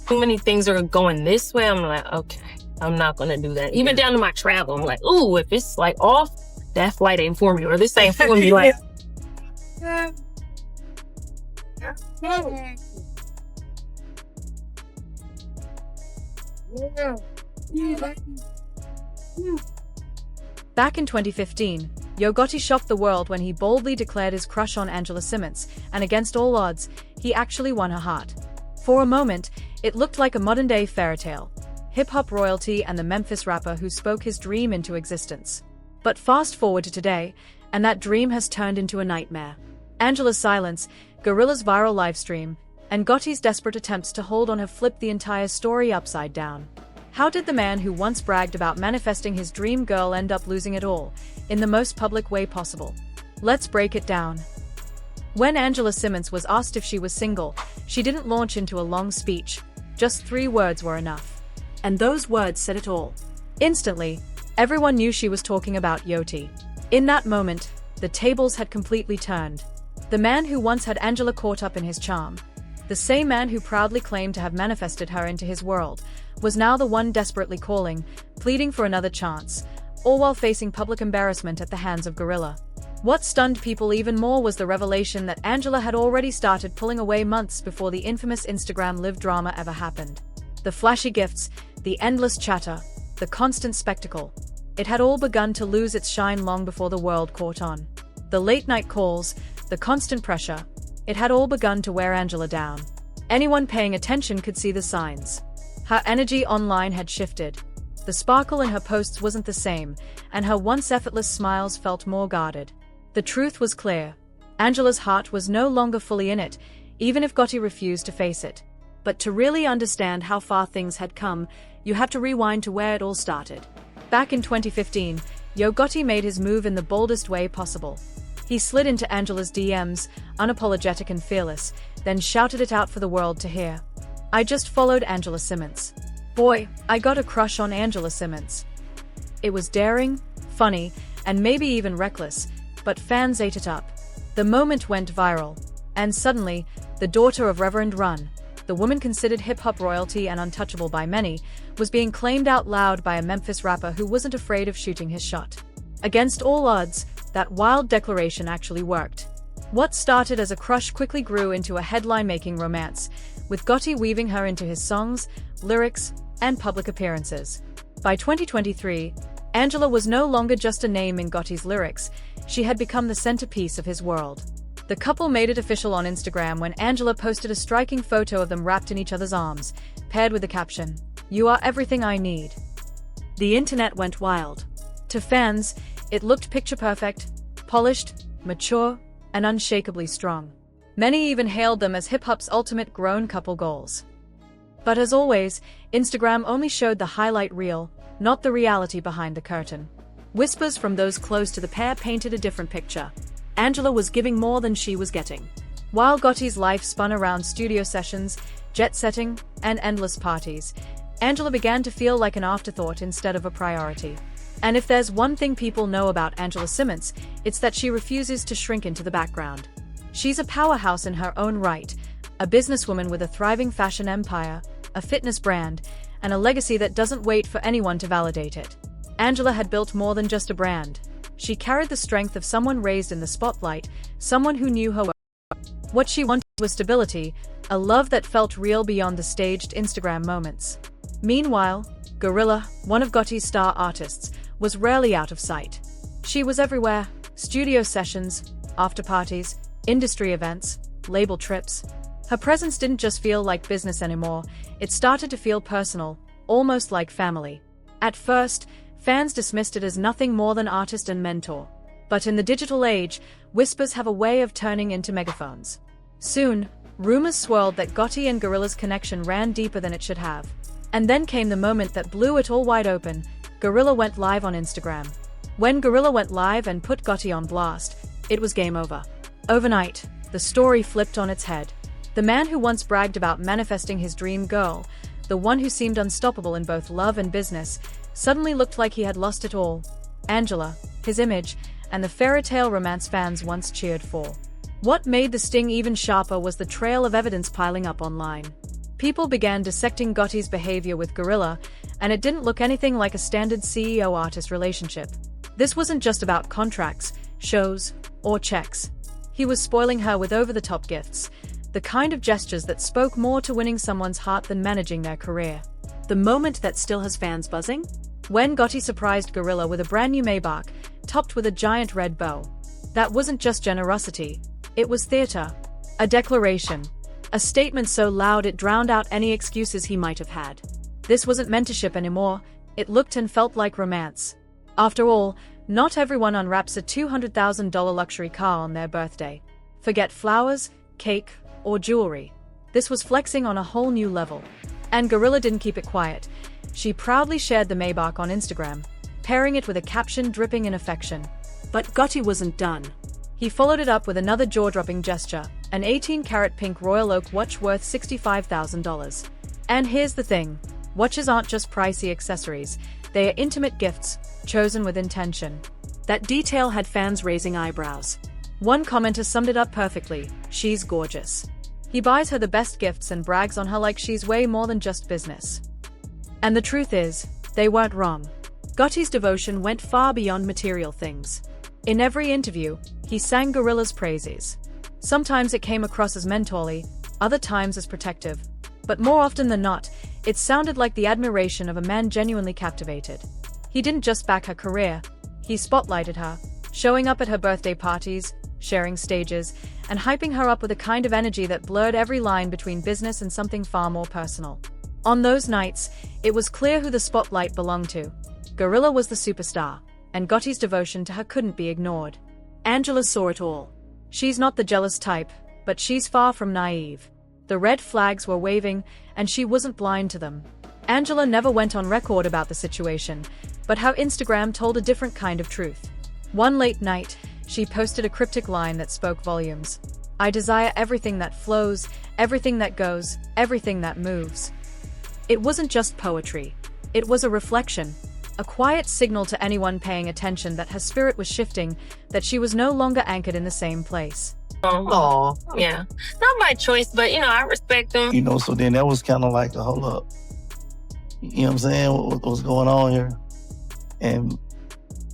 too many things are going this way, I'm like, okay, I'm not gonna do that. Even down to my travel, I'm like, ooh, if it's like off, that flight ain't for me, or this ain't for me. Like, Back in 2015, Yo Gotti shocked the world when he boldly declared his crush on Angela Simmons, and against all odds, he actually won her heart. For a moment, it looked like a modern-day fairy tale, hip-hop royalty and the Memphis rapper who spoke his dream into existence. But fast forward to today, and that dream has turned into a nightmare. Angela's silence, Gorilla's viral livestream, and Gotti's desperate attempts to hold on have flipped the entire story upside down. How did the man who once bragged about manifesting his dream girl end up losing it all, in the most public way possible? Let's break it down. When Angela Simmons was asked if she was single, she didn't launch into a long speech. Just 3 words were enough. And those words said it all. Instantly, everyone knew she was talking about Yoti. In that moment, the tables had completely turned. The man who once had Angela caught up in his charm, the same man who proudly claimed to have manifested her into his world, was now the one desperately calling, pleading for another chance, all while facing public embarrassment at the hands of Gorilla. What stunned people even more was the revelation that Angela had already started pulling away months before the infamous Instagram live drama ever happened. The flashy gifts, the endless chatter, the constant spectacle. It had all begun to lose its shine long before the world caught on. The late-night calls, the constant pressure, it had all begun to wear Angela down. Anyone paying attention could see the signs. Her energy online had shifted. The sparkle in her posts wasn't the same, and her once effortless smiles felt more guarded. The truth was clear. Angela's heart was no longer fully in it, even if Gotti refused to face it. But to really understand how far things had come, you have to rewind to where it all started. Back in 2015, Yo Gotti made his move in the boldest way possible. He slid into Angela's DMs, unapologetic and fearless, then shouted it out for the world to hear. "I just followed Angela Simmons. Boy, I got a crush on Angela Simmons." It was daring, funny, and maybe even reckless, but fans ate it up. The moment went viral, and suddenly, the daughter of Reverend Run, the woman considered hip-hop royalty and untouchable by many, was being claimed out loud by a Memphis rapper who wasn't afraid of shooting his shot. Against all odds, that wild declaration actually worked. What started as a crush quickly grew into a headline-making romance, with Gotti weaving her into his songs, lyrics, and public appearances. By 2023, Angela was no longer just a name in Gotti's lyrics, she had become the centerpiece of his world. The couple made it official on Instagram when Angela posted a striking photo of them wrapped in each other's arms, paired with the caption, "You are everything I need." The internet went wild. To fans, it looked picture-perfect, polished, mature, and unshakably strong. Many even hailed them as hip-hop's ultimate grown couple goals. But as always, Instagram only showed the highlight reel, not the reality behind the curtain. Whispers from those close to the pair painted a different picture. Angela was giving more than she was getting. While Gotti's life spun around studio sessions, jet-setting, and endless parties, Angela began to feel like an afterthought instead of a priority. And if there's one thing people know about Angela Simmons, it's that she refuses to shrink into the background. She's a powerhouse in her own right, a businesswoman with a thriving fashion empire, a fitness brand, and a legacy that doesn't wait for anyone to validate it. Angela had built more than just a brand. She carried the strength of someone raised in the spotlight, someone who knew her worth. What she wanted was stability, a love that felt real beyond the staged Instagram moments. Meanwhile, Gorilla, one of Gotti's star artists, was rarely out of sight. She was everywhere: studio sessions, after-parties, industry events, label trips. Her presence didn't just feel like business anymore, it started to feel personal, almost like family. At first, fans dismissed it as nothing more than artist and mentor. But in the digital age, whispers have a way of turning into megaphones. Soon, rumors swirled that Gotti and Gorilla's connection ran deeper than it should have. And then came the moment that blew it all wide open. Gorilla went live on Instagram. When Gorilla went live and put Gotti on blast, it was game over. Overnight, the story flipped on its head. The man who once bragged about manifesting his dream girl, the one who seemed unstoppable in both love and business, suddenly looked like he had lost it all. Angela, his image, and the fairy tale romance fans once cheered for. What made the sting even sharper was the trail of evidence piling up online. People began dissecting Gotti's behavior with Gorilla, and it didn't look anything like a standard CEO-artist relationship. This wasn't just about contracts, shows, or checks. He was spoiling her with over-the-top gifts, the kind of gestures that spoke more to winning someone's heart than managing their career. The moment that still has fans buzzing? When Gotti surprised Gorilla with a brand new Maybach, topped with a giant red bow. That wasn't just generosity, it was theater. A declaration. A statement so loud it drowned out any excuses he might have had. This wasn't mentorship anymore, it looked and felt like romance. After all, not everyone unwraps a $200,000 luxury car on their birthday. Forget flowers, cake, or jewelry. This was flexing on a whole new level. And Gorilla didn't keep it quiet. She proudly shared the Maybach on Instagram, pairing it with a caption dripping in affection. But Gotti wasn't done. He followed it up with another jaw-dropping gesture, an 18-karat pink Royal Oak watch worth $65,000. And here's the thing, watches aren't just pricey accessories, they are intimate gifts, chosen with intention. That detail had fans raising eyebrows. One commenter summed it up perfectly, she's gorgeous. He buys her the best gifts and brags on her like she's way more than just business. And the truth is, they weren't wrong. Gotti's devotion went far beyond material things. In every interview, he sang Gorilla's praises. Sometimes it came across as mentorly, other times as protective. But more often than not, it sounded like the admiration of a man genuinely captivated. He didn't just back her career, he spotlighted her, showing up at her birthday parties, sharing stages, and hyping her up with a kind of energy that blurred every line between business and something far more personal. On those nights, it was clear who the spotlight belonged to. Gorilla was the superstar, and Gotti's devotion to her couldn't be ignored. Angela saw it all. She's not the jealous type, but she's far from naive. The red flags were waving, and she wasn't blind to them. Angela never went on record about the situation, but her Instagram told a different kind of truth. One late night, she posted a cryptic line that spoke volumes. I desire everything that flows, everything that goes, everything that moves. It wasn't just poetry. It was a reflection, a quiet signal to anyone paying attention that her spirit was shifting, that she was no longer anchored in the same place. Oh, yeah. Not my choice, but, I respect them. So then that was kind of like a hold up. You know what I'm saying? What's going on here? And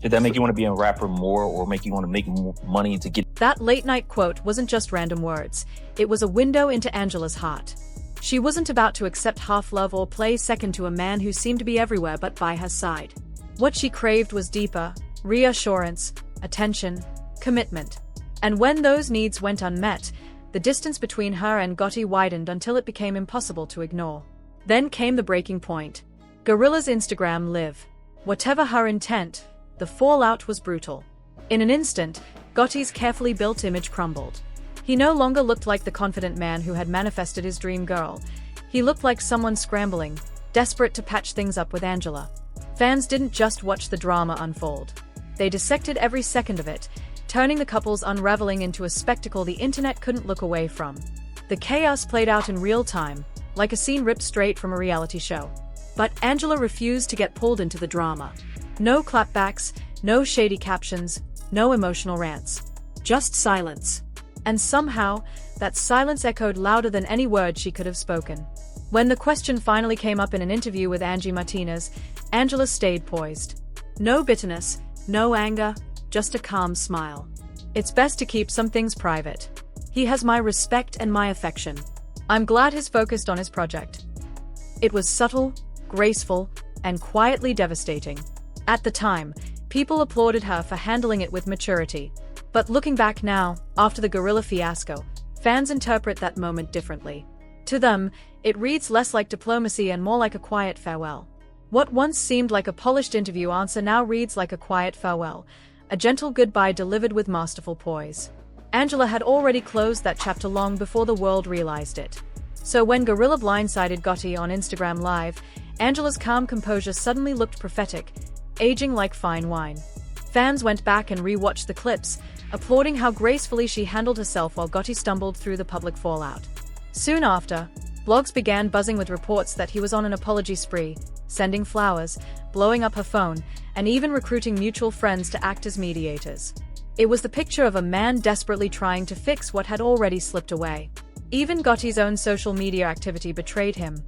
did that make you want to be a rapper more or make you want to make more money to get... That late-night quote wasn't just random words. It was a window into Angela's heart. She wasn't about to accept half-love or play second to a man who seemed to be everywhere but by her side. What she craved was deeper, reassurance, attention, commitment. And when those needs went unmet, the distance between her and Gotti widened until it became impossible to ignore. Then came the breaking point. Gorilla's Instagram live. Whatever her intent, the fallout was brutal. In an instant, Gotti's carefully built image crumbled. He no longer looked like the confident man who had manifested his dream girl. He looked like someone scrambling, desperate to patch things up with Angela. Fans didn't just watch the drama unfold. They dissected every second of it, turning the couple's unraveling into a spectacle the internet couldn't look away from. The chaos played out in real time, like a scene ripped straight from a reality show. But Angela refused to get pulled into the drama. No clapbacks, no shady captions, no emotional rants. Just silence. And somehow, that silence echoed louder than any word she could have spoken. When the question finally came up in an interview with Angie Martinez, Angela stayed poised. No bitterness, no anger, just a calm smile. It's best to keep some things private. He has my respect and my affection. I'm glad he's focused on his project. It was subtle, graceful, and quietly devastating. At the time, people applauded her for handling it with maturity. But looking back now, after the Gorilla fiasco, fans interpret that moment differently. To them, it reads less like diplomacy and more like a quiet farewell. What once seemed like a polished interview answer now reads like a quiet farewell, a gentle goodbye delivered with masterful poise. Angela had already closed that chapter long before the world realized it. So when Gorilla blindsided Gotti on Instagram Live, Angela's calm composure suddenly looked prophetic, aging like fine wine. Fans went back and re-watched the clips, applauding how gracefully she handled herself while Gotti stumbled through the public fallout. Soon after, blogs began buzzing with reports that he was on an apology spree, sending flowers, blowing up her phone, and even recruiting mutual friends to act as mediators. It was the picture of a man desperately trying to fix what had already slipped away. Even Gotti's own social media activity betrayed him.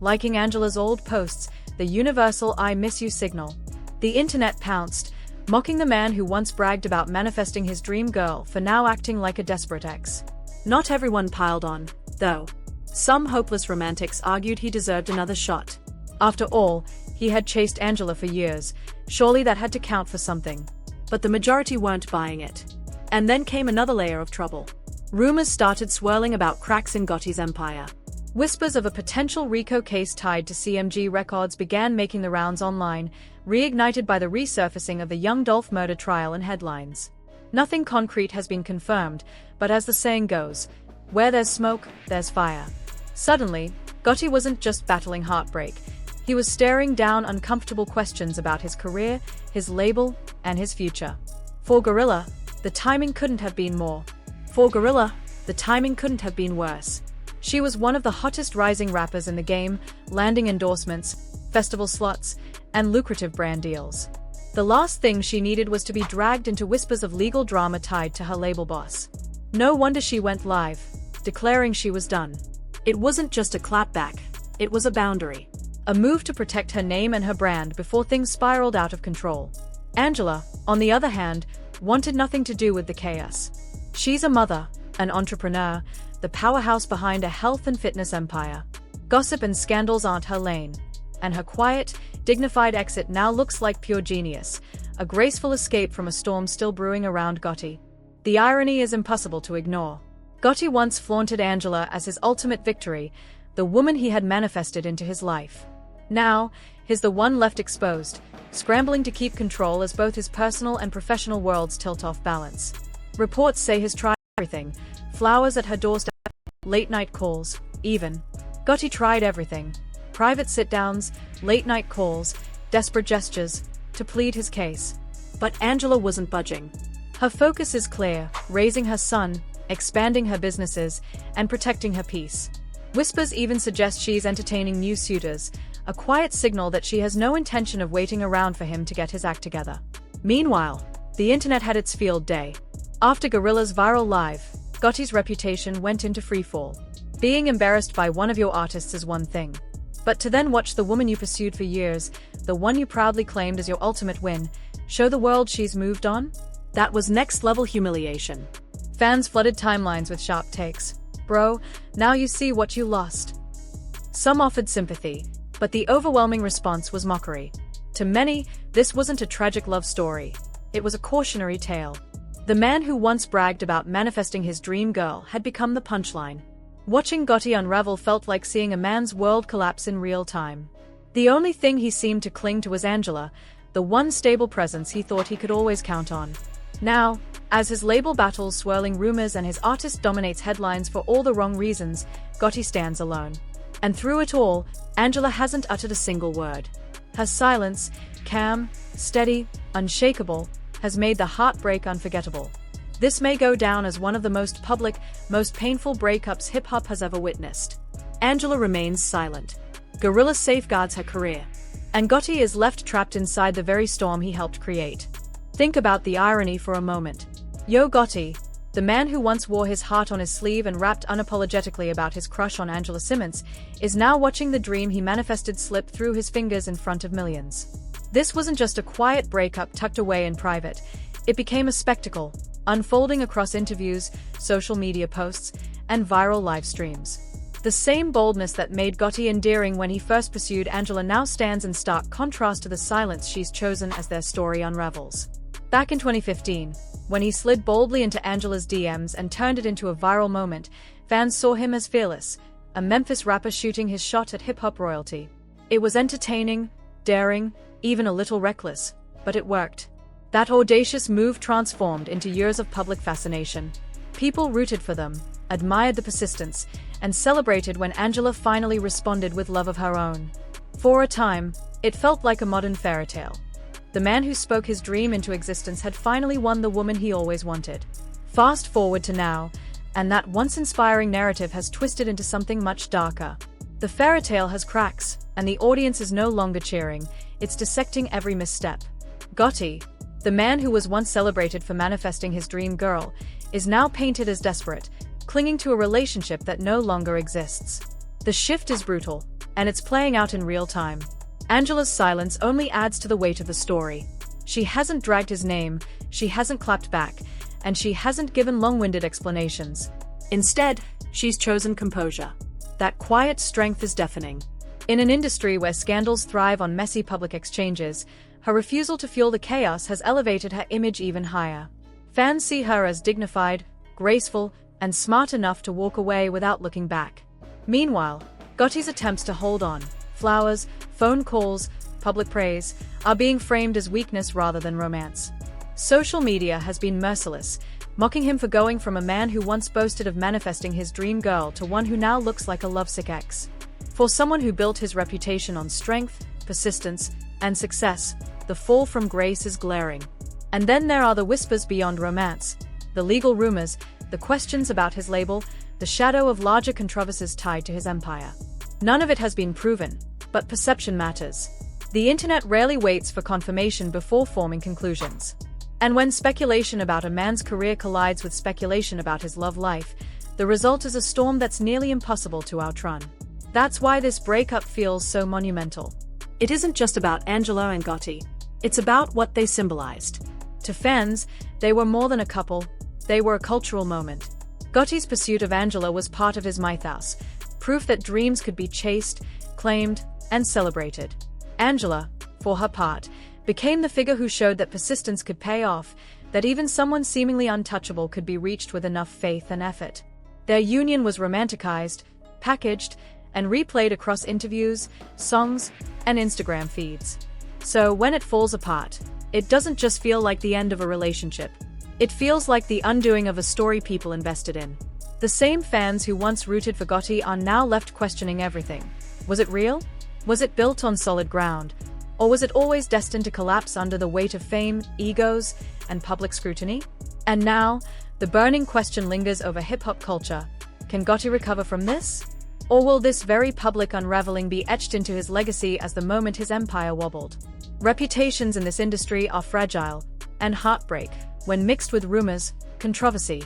Liking Angela's old posts, the universal "I miss you" signal. The internet pounced, mocking the man who once bragged about manifesting his dream girl for now acting like a desperate ex. Not everyone piled on, though. Some hopeless romantics argued he deserved another shot. After all, he had chased Angela for years, surely that had to count for something. But the majority weren't buying it. And then came another layer of trouble. Rumors started swirling about cracks in Gotti's empire. Whispers of a potential RICO case tied to CMG Records began making the rounds online, reignited by the resurfacing of the Young Dolph murder trial in headlines. Nothing concrete has been confirmed, but as the saying goes, where there's smoke, there's fire. Suddenly, Gotti wasn't just battling heartbreak. He was staring down uncomfortable questions about his career, his label, and his future. For Gorilla, the timing couldn't have been more. For Gorilla, the timing couldn't have been worse. She was one of the hottest rising rappers in the game, landing endorsements, festival slots, and lucrative brand deals. The last thing she needed was to be dragged into whispers of legal drama tied to her label boss. No wonder she went live, declaring she was done. It wasn't just a clapback, it was a boundary. A move to protect her name and her brand before things spiraled out of control. Angela, on the other hand, wanted nothing to do with the chaos. She's a mother, an entrepreneur, the powerhouse behind a health and fitness empire. Gossip and scandals aren't her lane. And her quiet, dignified exit now looks like pure genius, a graceful escape from a storm still brewing around Gotti. The irony is impossible to ignore. Gotti once flaunted Angela as his ultimate victory, the woman he had manifested into his life. Now, he's the one left exposed, scrambling to keep control as both his personal and professional worlds tilt off balance. Reports say he's tried everything, flowers at her doorstep, late-night calls, even. Gotti tried everything. Private sit-downs, late-night calls, desperate gestures, to plead his case. But Angela wasn't budging. Her focus is clear, raising her son, expanding her businesses, and protecting her peace. Whispers even suggest she's entertaining new suitors, a quiet signal that she has no intention of waiting around for him to get his act together. Meanwhile, the internet had its field day. After Gorilla's viral live, Gotti's reputation went into freefall. Being embarrassed by one of your artists is one thing. But to then watch the woman you pursued for years, the one you proudly claimed as your ultimate win, show the world she's moved on? That was next-level humiliation. Fans flooded timelines with sharp takes. Bro, now you see what you lost. Some offered sympathy, but the overwhelming response was mockery. To many, this wasn't a tragic love story. It was a cautionary tale. The man who once bragged about manifesting his dream girl had become the punchline. Watching Gotti unravel felt like seeing a man's world collapse in real time. The only thing he seemed to cling to was Angela, the one stable presence he thought he could always count on. Now, as his label battles swirling rumors and his artist dominates headlines for all the wrong reasons, Gotti stands alone. And through it all, Angela hasn't uttered a single word. Her silence, calm, steady, unshakable, has made the heartbreak unforgettable. This may go down as one of the most public, most painful breakups hip-hop has ever witnessed. Angela remains silent. Gorilla safeguards her career. And Gotti is left trapped inside the very storm he helped create. Think about the irony for a moment. Yo Gotti, the man who once wore his heart on his sleeve and rapped unapologetically about his crush on Angela Simmons, is now watching the dream he manifested slip through his fingers in front of millions. This wasn't just a quiet breakup tucked away in private. It became a spectacle, unfolding across interviews, social media posts, and viral live streams. The same boldness that made Gotti endearing when he first pursued Angela now stands in stark contrast to the silence she's chosen as their story unravels. Back in 2015, when he slid boldly into Angela's DMs and turned it into a viral moment, fans saw him as fearless, a Memphis rapper shooting his shot at hip-hop royalty. It was entertaining, daring, even a little reckless, but it worked. That audacious move transformed into years of public fascination. People rooted for them, admired the persistence, and celebrated when Angela finally responded with love of her own. For a time, it felt like a modern fairy tale. The man who spoke his dream into existence had finally won the woman he always wanted. Fast forward to now, and that once inspiring narrative has twisted into something much darker. The fairy tale has cracks, and the audience is no longer cheering, it's dissecting every misstep. Gotti, the man who was once celebrated for manifesting his dream girl, is now painted as desperate, clinging to a relationship that no longer exists. The shift is brutal, and it's playing out in real time. Angela's silence only adds to the weight of the story. She hasn't dragged his name, she hasn't clapped back, and she hasn't given long-winded explanations. Instead, she's chosen composure. That quiet strength is deafening. In an industry where scandals thrive on messy public exchanges, her refusal to fuel the chaos has elevated her image even higher. Fans see her as dignified, graceful, and smart enough to walk away without looking back. Meanwhile, Gotti's attempts to hold on, flowers, phone calls, public praise, are being framed as weakness rather than romance. Social media has been merciless, mocking him for going from a man who once boasted of manifesting his dream girl to one who now looks like a lovesick ex. For someone who built his reputation on strength, persistence, and success, the fall from grace is glaring. And then there are the whispers beyond romance, the legal rumors, the questions about his label, the shadow of larger controversies tied to his empire. None of it has been proven, but perception matters. The internet rarely waits for confirmation before forming conclusions. And when speculation about a man's career collides with speculation about his love life, the result is a storm that's nearly impossible to outrun. That's why this breakup feels so monumental. It isn't just about Angela and Gotti. It's about what they symbolized. To fans, they were more than a couple, they were a cultural moment. Gotti's pursuit of Angela was part of his mythos, proof that dreams could be chased, claimed, and celebrated. Angela, for her part, became the figure who showed that persistence could pay off, that even someone seemingly untouchable could be reached with enough faith and effort. Their union was romanticized, packaged, and replayed across interviews, songs, and Instagram feeds. So when it falls apart, it doesn't just feel like the end of a relationship. It feels like the undoing of a story people invested in. The same fans who once rooted for Gotti are now left questioning everything. Was it real? Was it built on solid ground? Or was it always destined to collapse under the weight of fame, egos, and public scrutiny? And now, the burning question lingers over hip-hop culture. Can Gotti recover from this? Or will this very public unraveling be etched into his legacy as the moment his empire wobbled? Reputations in this industry are fragile, and heartbreak, when mixed with rumors, controversy,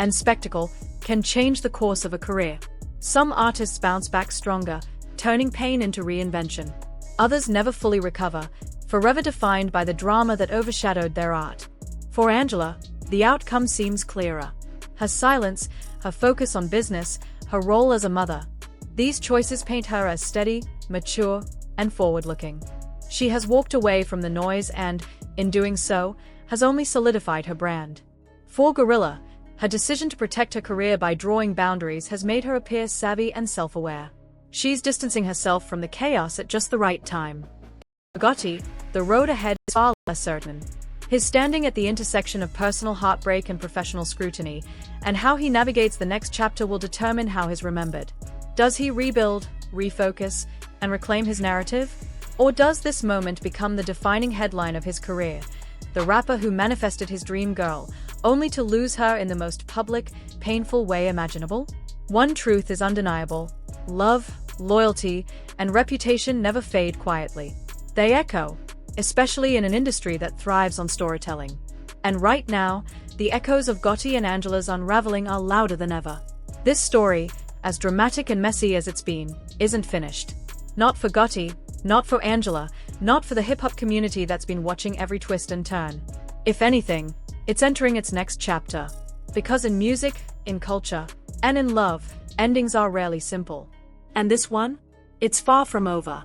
and spectacle, can change the course of a career. Some artists bounce back stronger, turning pain into reinvention. Others never fully recover, forever defined by the drama that overshadowed their art. For Angela, the outcome seems clearer. Her silence, her focus on business, her role as a mother. These choices paint her as steady, mature, and forward-looking. She has walked away from the noise and, in doing so, has only solidified her brand. For Gorilla, her decision to protect her career by drawing boundaries has made her appear savvy and self-aware. She's distancing herself from the chaos at just the right time. For Gotti, the road ahead is far less certain. His standing at the intersection of personal heartbreak and professional scrutiny, and how he navigates the next chapter will determine how he's remembered. Does he rebuild, refocus, and reclaim his narrative? Or does this moment become the defining headline of his career? The rapper who manifested his dream girl, only to lose her in the most public, painful way imaginable? One truth is undeniable: love, loyalty, and reputation never fade quietly. They echo, especially in an industry that thrives on storytelling. And right now, the echoes of Gotti and Angela's unraveling are louder than ever. This story, as dramatic and messy as it's been, isn't finished. Not for Gotti, not for Angela, not for the hip-hop community that's been watching every twist and turn. If anything, it's entering its next chapter. Because in music, in culture, and in love, endings are rarely simple. And this one? It's far from over.